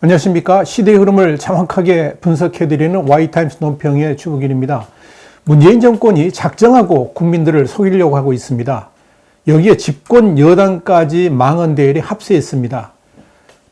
안녕하십니까. 시대의 흐름을 정확하게 분석해드리는 Y타임스 논평의 주북일입니다. 문재인 정권이 작정하고 국민들을 속이려고 하고 있습니다. 여기에 집권 여당까지 망언 대열에 합세했습니다.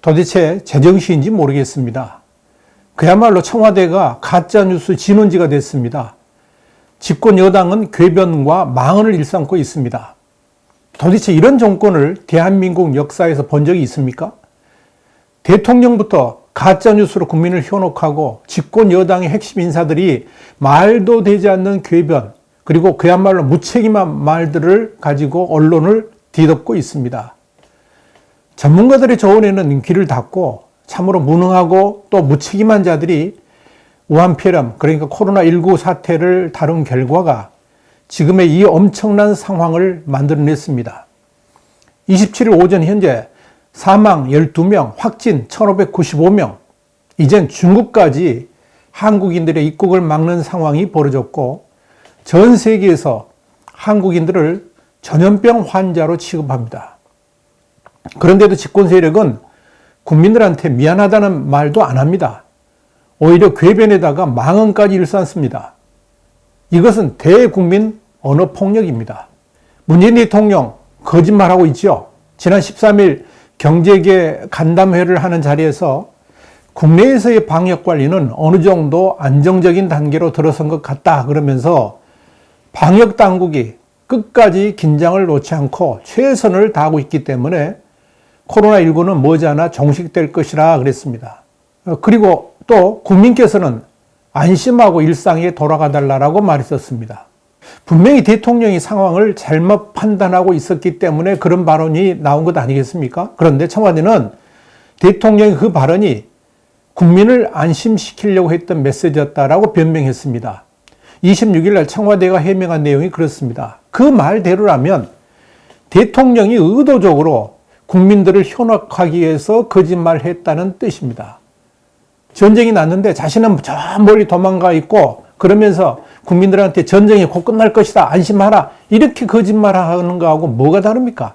도대체 제정신인지 모르겠습니다. 그야말로 청와대가 가짜뉴스 진원지가 됐습니다. 집권 여당은 궤변과 망언을 일삼고 있습니다. 도대체 이런 정권을 대한민국 역사에서 본 적이 있습니까? 대통령부터 가짜뉴스로 국민을 현혹하고 집권 여당의 핵심 인사들이 말도 되지 않는 궤변, 그리고 그야말로 무책임한 말들을 가지고 언론을 뒤덮고 있습니다. 전문가들의 조언에는 귀를 닫고 참으로 무능하고 또 무책임한 자들이 우한폐렴, 그러니까 코로나19 사태를 다룬 결과가 지금의 이 엄청난 상황을 만들어냈습니다. 27일 오전 현재 사망 12명, 확진 1,595명, 이젠 중국까지 한국인들의 입국을 막는 상황이 벌어졌고 전 세계에서 한국인들을 전염병 환자로 취급합니다. 그런데도 집권 세력은 국민들한테 미안하다는 말도 안 합니다. 오히려 궤변에다가 망언까지 일삼습니다. 이것은 대국민 언어폭력입니다. 문재인 대통령 거짓말하고 있죠. 지난 13일 경제계 간담회를 하는 자리에서 국내에서의 방역관리는 어느 정도 안정적인 단계로 들어선 것 같다 그러면서 방역당국이 끝까지 긴장을 놓지 않고 최선을 다하고 있기 때문에 코로나19는 머지않아 종식될 것이라 그랬습니다. 그리고 또 국민께서는 안심하고 일상에 돌아가 달라고 말했었습니다. 분명히 대통령이 상황을 잘못 판단하고 있었기 때문에 그런 발언이 나온 것 아니겠습니까? 그런데 청와대는 대통령의 그 발언이 국민을 안심시키려고 했던 메시지였다라고 변명했습니다. 26일 날 청와대가 해명한 내용이 그렇습니다. 그 말대로라면 대통령이 의도적으로 국민들을 현혹하기 위해서 거짓말을 했다는 뜻입니다. 전쟁이 났는데 자신은 저 멀리 도망가 있고 그러면서 국민들한테 전쟁이 곧 끝날 것이다, 안심하라, 이렇게 거짓말하는 거하고 뭐가 다릅니까?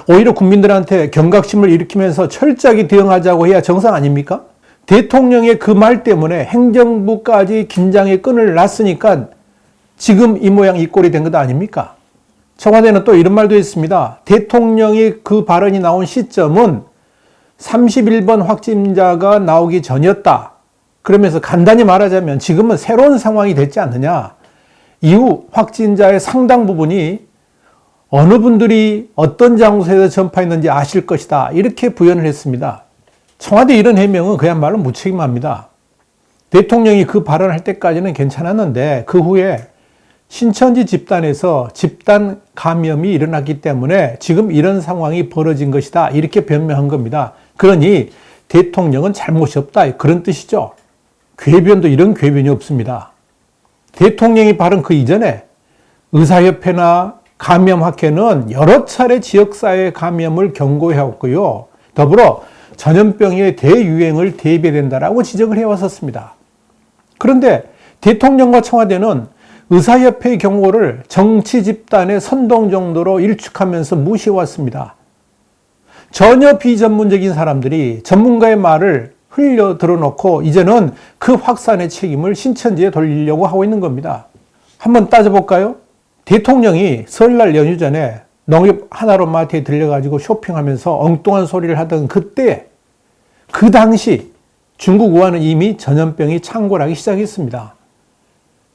오히려 국민들한테 경각심을 일으키면서 철저하게 대응하자고 해야 정상 아닙니까? 대통령의 그 말 때문에 행정부까지 긴장의 끈을 놨으니까 지금 이 모양 이 꼴이 된 것 아닙니까? 청와대는 또 이런 말도 했습니다. 대통령의 그 발언이 나온 시점은 31번 확진자가 나오기 전이었다. 그러면서 간단히 말하자면 지금은 새로운 상황이 됐지 않느냐. 이후 확진자의 상당 부분이 어느 분들이 어떤 장소에서 전파했는지 아실 것이다. 이렇게 부연을 했습니다. 청와대 이런 해명은 그야말로 무책임합니다. 대통령이 그 발언할 때까지는 괜찮았는데 그 후에 신천지 집단에서 집단 감염이 일어났기 때문에 지금 이런 상황이 벌어진 것이다. 이렇게 변명한 겁니다. 그러니 대통령은 잘못이 없다. 그런 뜻이죠. 궤변도 이런 궤변이 없습니다. 대통령이 발언 그 이전에 의사협회나 감염학회는 여러 차례 지역사회 감염을 경고해왔고요. 더불어 전염병의 대유행을 대비해야 된다라고 지적을 해왔었습니다. 그런데 대통령과 청와대는 의사협회의 경고를 정치 집단의 선동 정도로 일축하면서 무시해왔습니다. 전혀 비전문적인 사람들이 전문가의 말을 흘려 들어놓고 이제는 그 확산의 책임을 신천지에 돌리려고 하고 있는 겁니다. 한번 따져볼까요? 대통령이 설날 연휴 전에 농협 하나로 마트에 들려가지고 쇼핑하면서 엉뚱한 소리를 하던 그때, 그 당시 중국 우한은 이미 전염병이 창궐하기 시작했습니다.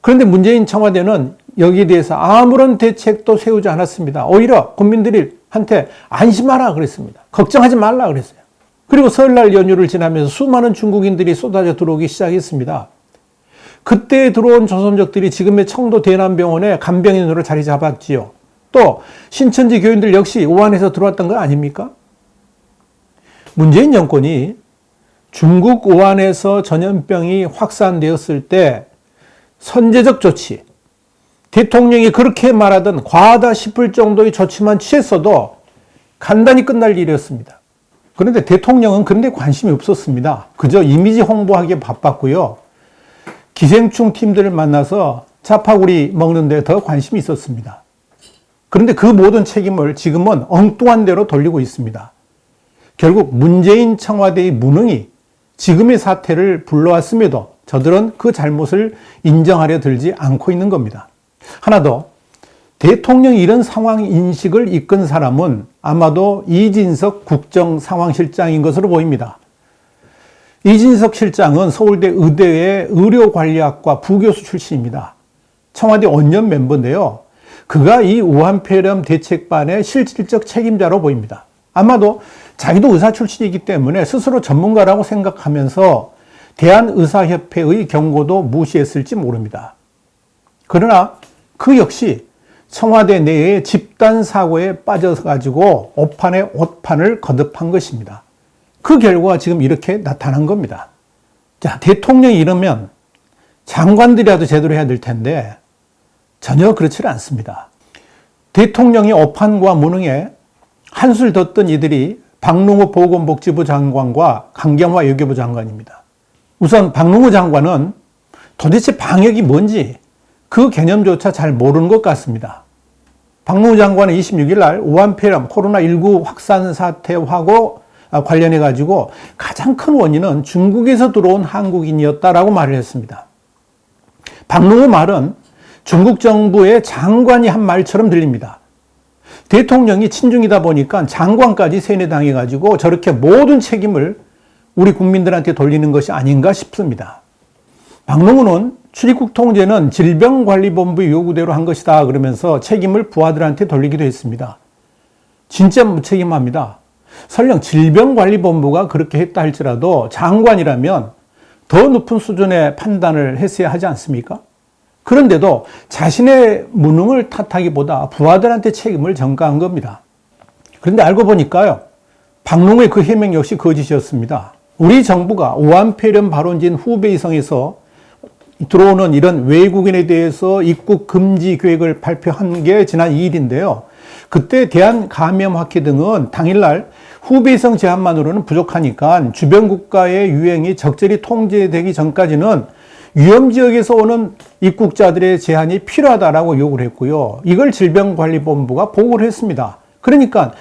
그런데 문재인 청와대는 여기에 대해서 아무런 대책도 세우지 않았습니다. 오히려 국민들한테 안심하라 그랬습니다. 걱정하지 말라 그랬어요. 그리고 설날 연휴를 지나면서 수많은 중국인들이 쏟아져 들어오기 시작했습니다. 그때 들어온 조선족들이 지금의 청도 대남병원에 간병인으로 자리 잡았지요. 또 신천지 교인들 역시 우한에서 들어왔던 거 아닙니까? 문재인 정권이 중국 우한에서 전염병이 확산되었을 때 선제적 조치, 대통령이 그렇게 말하던 과하다 싶을 정도의 조치만 취했어도 간단히 끝날 일이었습니다. 그런데 대통령은 그런데 관심이 없었습니다. 그저 이미지 홍보하기에 바빴고요. 기생충 팀들을 만나서 자파구리 먹는 데 더 관심이 있었습니다. 그런데 그 모든 책임을 지금은 엉뚱한 대로 돌리고 있습니다. 결국 문재인 청와대의 무능이 지금의 사태를 불러왔음에도 저들은 그 잘못을 인정하려 들지 않고 있는 겁니다. 하나 더, 대통령이 이런 상황 인식을 이끈 사람은 아마도 이진석 국정상황실장인 것으로 보입니다. 이진석 실장은 서울대 의대의 의료관리학과 부교수 출신입니다. 청와대 원년 멤버인데요. 그가 이 우한폐렴 대책반의 실질적 책임자로 보입니다. 아마도 자기도 의사 출신이기 때문에 스스로 전문가라고 생각하면서 대한의사협회의 경고도 무시했을지 모릅니다. 그러나 그 역시 청와대 내의 집단 사고에 빠져가지고 오판에 옷판을 거듭한 것입니다. 그 결과가 지금 이렇게 나타난 겁니다. 자, 대통령이 이러면 장관들이라도 제대로 해야 될 텐데 전혀 그렇지 않습니다. 대통령의 오판과 무능에 한술 더 뜬 이들이 박능호 보건복지부 장관과 강경화 외교부 장관입니다. 우선 박능호 장관은 도대체 방역이 뭔지 그 개념조차 잘 모르는 것 같습니다. 박능호 장관은 26일 날 우한폐렴 코로나19 확산 사태하고 관련해 가지고 가장 큰 원인은 중국에서 들어온 한국인이었다라고 말을 했습니다. 박능호 말은 중국 정부의 장관이 한 말처럼 들립니다. 대통령이 친중이다 보니까 장관까지 세뇌당해 가지고 저렇게 모든 책임을 우리 국민들한테 돌리는 것이 아닌가 싶습니다. 박능호는 출입국 통제는 질병관리본부의 요구대로 한 것이다 그러면서 책임을 부하들한테 돌리기도 했습니다. 진짜 무책임합니다. 설령 질병관리본부가 그렇게 했다 할지라도 장관이라면 더 높은 수준의 판단을 했어야 하지 않습니까? 그런데도 자신의 무능을 탓하기보다 부하들한테 책임을 전가한 겁니다. 그런데 알고 보니까요, 박능호의 그 해명 역시 거짓이었습니다. 우리 정부가 우한폐렴 발원지인 후베이성에서 들어오는 이런 외국인에 대해서 입국 금지 계획을 발표한 게 지난 2일인데요. 그때 대한감염학회 등은 당일날 후베이성 제한만으로는 부족하니까 주변 국가의 유행이 적절히 통제되기 전까지는 위험지역에서 오는 입국자들의 제한이 필요하다라고 요구를 했고요. 이걸 질병관리본부가 보고를 했습니다. 그러니까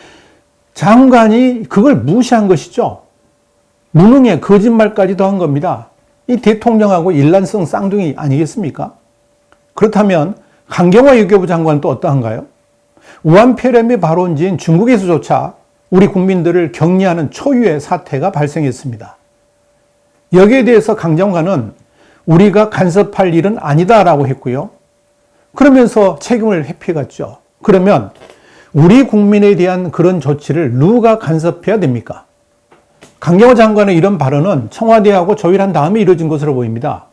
장관이 그걸 무시한 것이죠. 무능에 거짓말까지도 한 겁니다. 이 대통령하고 일란성 쌍둥이 아니겠습니까? 그렇다면 강경화 외교부 장관은 또 어떠한가요? 우한폐렴의 발원지인 중국에서조차 우리 국민들을 격리하는 초유의 사태가 발생했습니다. 여기에 대해서 강 장관은 우리가 간섭할 일은 아니다라고 했고요. 그러면서 책임을 회피해갔죠. 그러면 우리 국민에 대한 그런 조치를 누가 간섭해야 됩니까? 강경화 장관의 이런 발언은 청와대하고 조율한 다음에 이루어진 것으로 보입니다.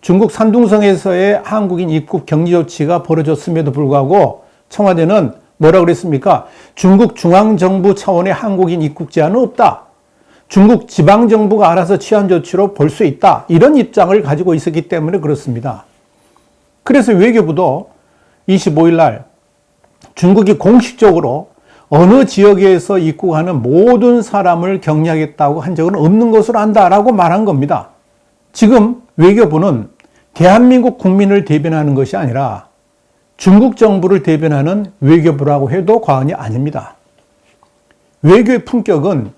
중국 산둥성에서의 한국인 입국 격리 조치가 벌어졌음에도 불구하고 청와대는 뭐라고 그랬습니까? 중국 중앙정부 차원의 한국인 입국 제한은 없다. 중국 지방정부가 알아서 취한 조치로 볼 수 있다. 이런 입장을 가지고 있었기 때문에 그렇습니다. 그래서 외교부도 25일 날 중국이 공식적으로 어느 지역에서 입국하는 모든 사람을 격리하겠다고 한 적은 없는 것으로 안다라고 말한 겁니다. 지금 외교부는 대한민국 국민을 대변하는 것이 아니라 중국 정부를 대변하는 외교부라고 해도 과언이 아닙니다. 외교의 품격은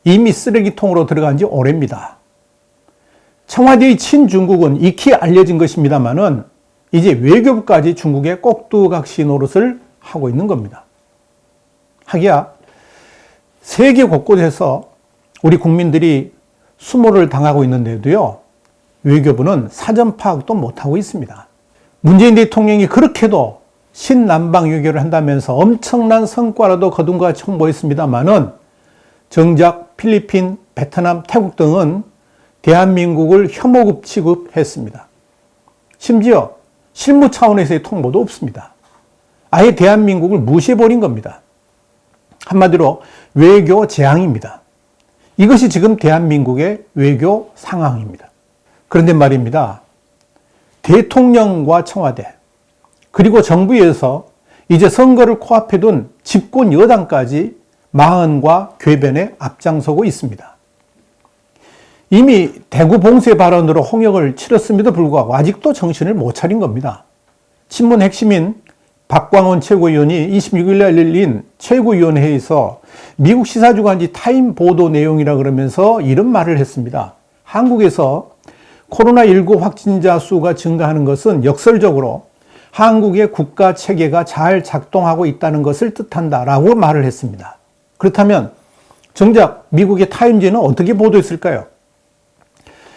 이미 쓰레기통으로 들어간 지 오래입니다. 청와대의 친중국은 익히 알려진 것입니다만은 이제 외교부까지 중국의 꼭두각시 노릇을 하고 있는 겁니다. 하기야 세계 곳곳에서 우리 국민들이 수모를 당하고 있는데도요, 외교부는 사전 파악도 못하고 있습니다. 문재인 대통령이 그렇게도 신남방 외교를 한다면서 엄청난 성과라도 거둔 것 같이 홍보했습니다만은 정작 필리핀, 베트남, 태국 등은 대한민국을 혐오급 취급했습니다. 심지어 실무 차원에서의 통보도 없습니다. 아예 대한민국을 무시해버린 겁니다. 한마디로 외교 재앙입니다. 이것이 지금 대한민국의 외교 상황입니다. 그런데 말입니다. 대통령과 청와대, 그리고 정부에서 이제 선거를 코앞에 둔 집권 여당까지 망언과 궤변에 앞장서고 있습니다. 이미 대구 봉쇄 발언으로 홍역을 치렀음에도 불구하고 아직도 정신을 못 차린 겁니다. 친문 핵심인 박광원 최고위원이 26일 날 열린 최고위원회에서 미국 시사주간지 타임 보도 내용이라 그러면서 이런 말을 했습니다. 한국에서 코로나19 확진자 수가 증가하는 것은 역설적으로 한국의 국가 체계가 잘 작동하고 있다는 것을 뜻한다라고 말을 했습니다. 그렇다면 정작 미국의 타임지는 어떻게 보도했을까요?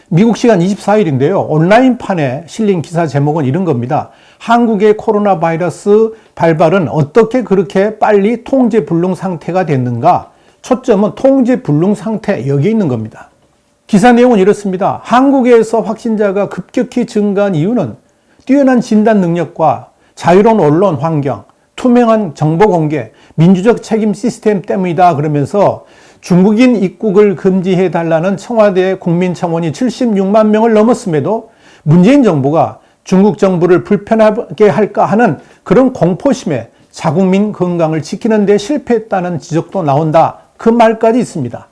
미국 시간 24일인데요. 온라인판에 실린 기사 제목은 이런 겁니다. 한국의 코로나 바이러스 발발은 어떻게 그렇게 빨리 통제 불능 상태가 됐는가? 초점은 통제 불능 상태, 여기에 있는 겁니다. 기사 내용은 이렇습니다. 한국에서 확진자가 급격히 증가한 이유는 뛰어난 진단 능력과 자유로운 언론 환경, 투명한 정보 공개, 민주적 책임 시스템 때문이다 그러면서 중국인 입국을 금지해달라는 청와대 국민청원이 76만 명을 넘었음에도 문재인 정부가 중국 정부를 불편하게 할까 하는 그런 공포심에 자국민 건강을 지키는 데 실패했다는 지적도 나온다. 그 말까지 있습니다.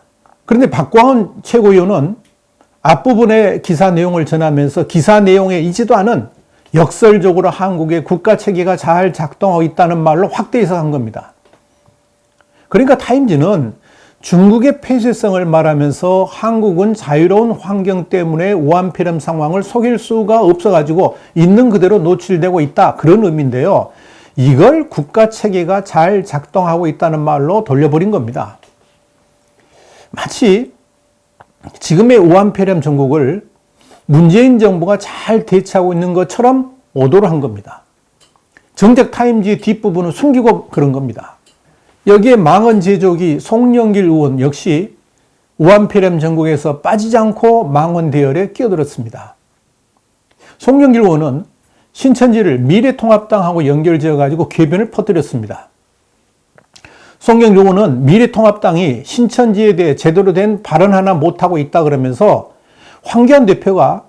그런데 박광원 최고위원은 앞부분의 기사 내용을 전하면서 기사 내용에 있지도 않은 역설적으로 한국의 국가 체계가 잘 작동하고 있다는 말로 확대 해석한 겁니다. 그러니까 타임지는 중국의 폐쇄성을 말하면서 한국은 자유로운 환경 때문에 우한폐렴 상황을 속일 수가 없어가지고 있는 그대로 노출되고 있다. 그런 의미인데요. 이걸 국가 체계가 잘 작동하고 있다는 말로 돌려버린 겁니다. 마치 지금의 우한폐렴 전국을 문재인 정부가 잘 대처하고 있는 것처럼 오도를 한 겁니다. 정작 타임지의 뒷부분은 숨기고 그런 겁니다. 여기에 망언 제조기 송영길 의원 역시 우한폐렴 전국에서 빠지지 않고 망언 대열에 끼어들었습니다. 송영길 의원은 신천지를 미래통합당하고 연결지어가지고 궤변을 퍼뜨렸습니다. 송영길 의원은 미래통합당이 신천지에 대해 제대로 된 발언 하나 못하고 있다 그러면서 황교안 대표가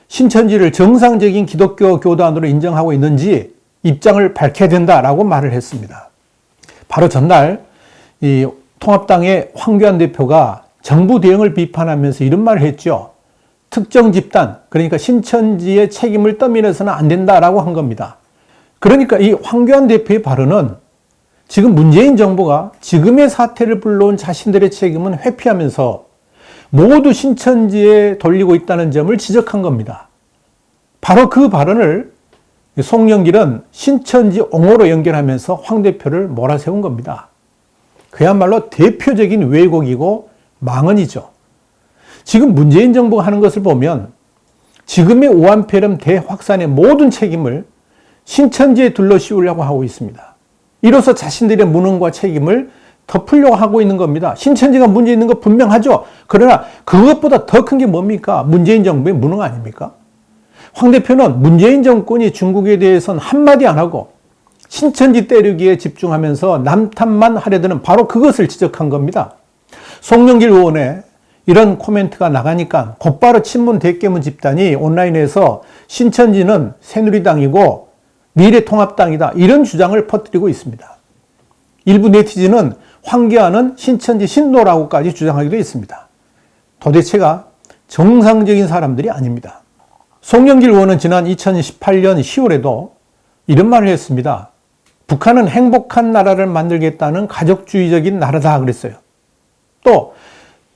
신천지를 정상적인 기독교 교단으로 인정하고 있는지 입장을 밝혀야 된다라고 말을 했습니다. 바로 전날 이 통합당의 황교안 대표가 정부 대응을 비판하면서 이런 말을 했죠. 특정 집단, 그러니까 신천지의 책임을 떠밀어서는 안 된다라고 한 겁니다. 그러니까 이 황교안 대표의 발언은 지금 문재인 정부가 지금의 사태를 불러온 자신들의 책임은 회피하면서 모두 신천지에 돌리고 있다는 점을 지적한 겁니다. 바로 그 발언을 송영길은 신천지 옹호로 연결하면서 황 대표를 몰아세운 겁니다. 그야말로 대표적인 왜곡이고 망언이죠. 지금 문재인 정부가 하는 것을 보면 지금의 우한폐렴 대확산의 모든 책임을 신천지에 둘러씌우려고 하고 있습니다. 이로써 자신들의 무능과 책임을 덮으려고 하고 있는 겁니다. 신천지가 문제 있는 거 분명하죠. 그러나 그것보다 더 큰 게 뭡니까? 문재인 정부의 무능 아닙니까? 황 대표는 문재인 정권이 중국에 대해서는 한마디 안 하고 신천지 때리기에 집중하면서 남탓만 하려드는 바로 그것을 지적한 겁니다. 송영길 의원의 이런 코멘트가 나가니까 곧바로 친문 대깨문 집단이 온라인에서 신천지는 새누리당이고 미래통합당이다 이런 주장을 퍼뜨리고 있습니다. 일부 네티즌은 황교안은 신천지 신도라고까지 주장하기도 했습니다. 도대체가 정상적인 사람들이 아닙니다. 송영길 의원은 지난 2018년 10월에도 이런 말을 했습니다. 북한은 행복한 나라를 만들겠다는 가족주의적인 나라다 그랬어요. 또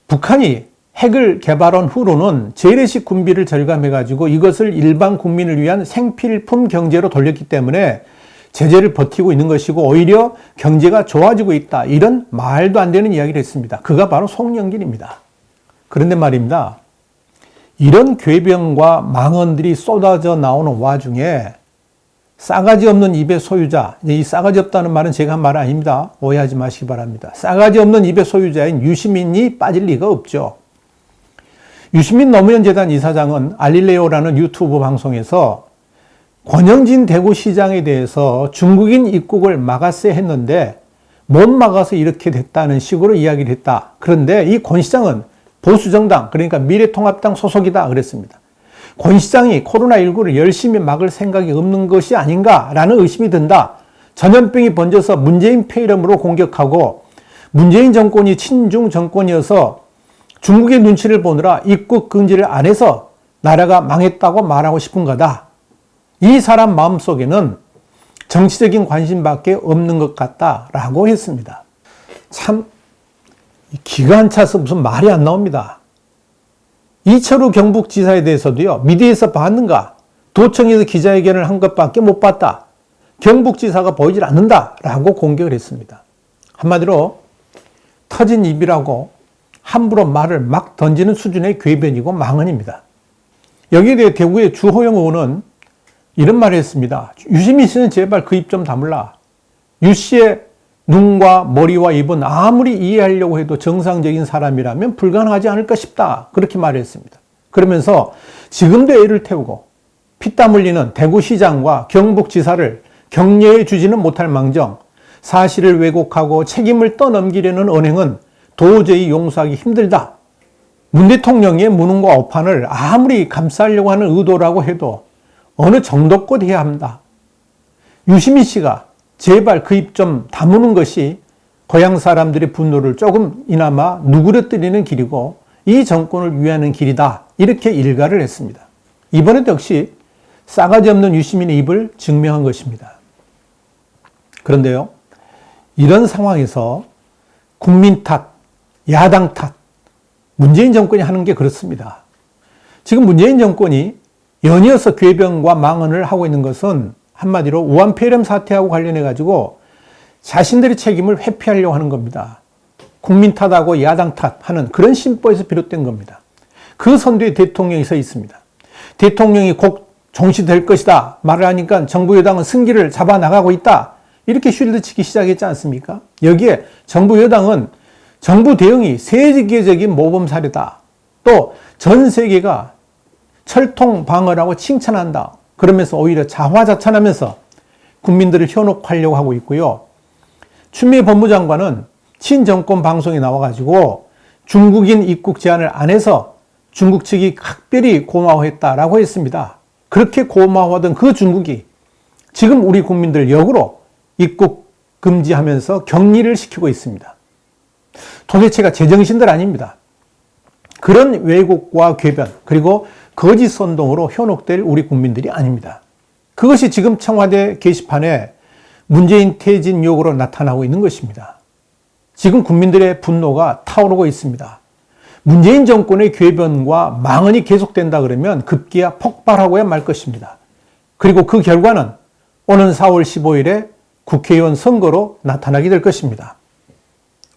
북한이 핵을 개발한 후로는 재래식 군비를 절감해가지고 이것을 일반 국민을 위한 생필품 경제로 돌렸기 때문에 제재를 버티고 있는 것이고 오히려 경제가 좋아지고 있다. 이런 말도 안 되는 이야기를 했습니다. 그가 바로 송영길입니다. 그런데 말입니다. 이런 궤변과 망언들이 쏟아져 나오는 와중에 싸가지 없는 입의 소유자, 이 싸가지 없다는 말은 제가 한 말 아닙니다. 오해하지 마시기 바랍니다. 싸가지 없는 입의 소유자인 유시민이 빠질 리가 없죠. 유시민 노무현 재단 이사장은 알릴레오라는 유튜브 방송에서 권영진 대구시장에 대해서 중국인 입국을 막았어야 했는데 못 막아서 이렇게 됐다는 식으로 이야기를 했다. 그런데 이 권 시장은 보수정당, 그러니까 미래통합당 소속이다 그랬습니다. 권 시장이 코로나19를 열심히 막을 생각이 없는 것이 아닌가라는 의심이 든다. 전염병이 번져서 문재인 폐렴으로 공격하고 문재인 정권이 친중 정권이어서 중국의 눈치를 보느라 입국 금지를 안 해서 나라가 망했다고 말하고 싶은 거다. 이 사람 마음속에는 정치적인 관심밖에 없는 것 같다라고 했습니다. 참 기가 안 차서 무슨 말이 안 나옵니다. 이철우 경북지사에 대해서도요, 미디어에서 봤는가? 도청에서 기자회견을 한 것밖에 못 봤다. 경북지사가 보이질 않는다라고 공격을 했습니다. 한마디로 터진 입이라고 함부로 말을 막 던지는 수준의 궤변이고 망언입니다. 여기에 대해 대구의 주호영 의원은 이런 말을 했습니다. 유시민 씨는 제발 그 입 좀 다물라. 유 씨의 눈과 머리와 입은 아무리 이해하려고 해도 정상적인 사람이라면 불가능하지 않을까 싶다. 그렇게 말했습니다. 그러면서 지금도 애를 태우고 피땀 흘리는 대구시장과 경북지사를 격려해 주지는 못할 망정 사실을 왜곡하고 책임을 떠넘기려는 언행은 도저히 용서하기 힘들다. 문 대통령의 무능과 오판을 아무리 감싸려고 하는 의도라고 해도 어느 정도껏 해야 합니다. 유시민 씨가 제발 그 입 좀 다무는 것이 고향 사람들의 분노를 조금이나마 누그러뜨리는 길이고 이 정권을 위하는 길이다. 이렇게 일가를 했습니다. 이번에도 역시 싸가지 없는 유시민의 입을 증명한 것입니다. 그런데요, 이런 상황에서 국민 탓, 야당 탓, 문재인 정권이 하는 게 그렇습니다. 지금 문재인 정권이 연이어서 궤변과 망언을 하고 있는 것은 한마디로 우한폐렴 사태하고 관련해 가지고 자신들의 책임을 회피하려고 하는 겁니다. 국민 탓하고 야당 탓하는 그런 심보에서 비롯된 겁니다. 그 선두에 대통령이 서 있습니다. 대통령이 곧 종시될 것이다 말을 하니까 정부 여당은 승기를 잡아나가고 있다. 이렇게 쉴드 치기 시작했지 않습니까? 여기에 정부 여당은 정부 대응이 세계적인 모범 사례다. 또 전 세계가 철통 방어라고 칭찬한다. 그러면서 오히려 자화자찬하면서 국민들을 현혹하려고 하고 있고요. 추미애 법무장관은 친정권 방송에 나와가지고 중국인 입국 제한을 안 해서 중국 측이 각별히 고마워했다라고 했습니다. 그렇게 고마워하던 그 중국이 지금 우리 국민들 역으로 입국 금지하면서 격리를 시키고 있습니다. 도대체가 제정신들 아닙니다. 그런 왜곡과 궤변 그리고 거짓 선동으로 현혹될 우리 국민들이 아닙니다. 그것이 지금 청와대 게시판에 문재인 퇴진 요구로 나타나고 있는 것입니다. 지금 국민들의 분노가 타오르고 있습니다. 문재인 정권의 궤변과 망언이 계속된다 그러면 급기야 폭발하고야 말 것입니다. 그리고 그 결과는 오는 4월 15일에 국회의원 선거로 나타나게 될 것입니다.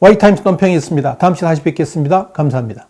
YTimes 논평이었습니다. 다음 시간에 다시 뵙겠습니다. 감사합니다.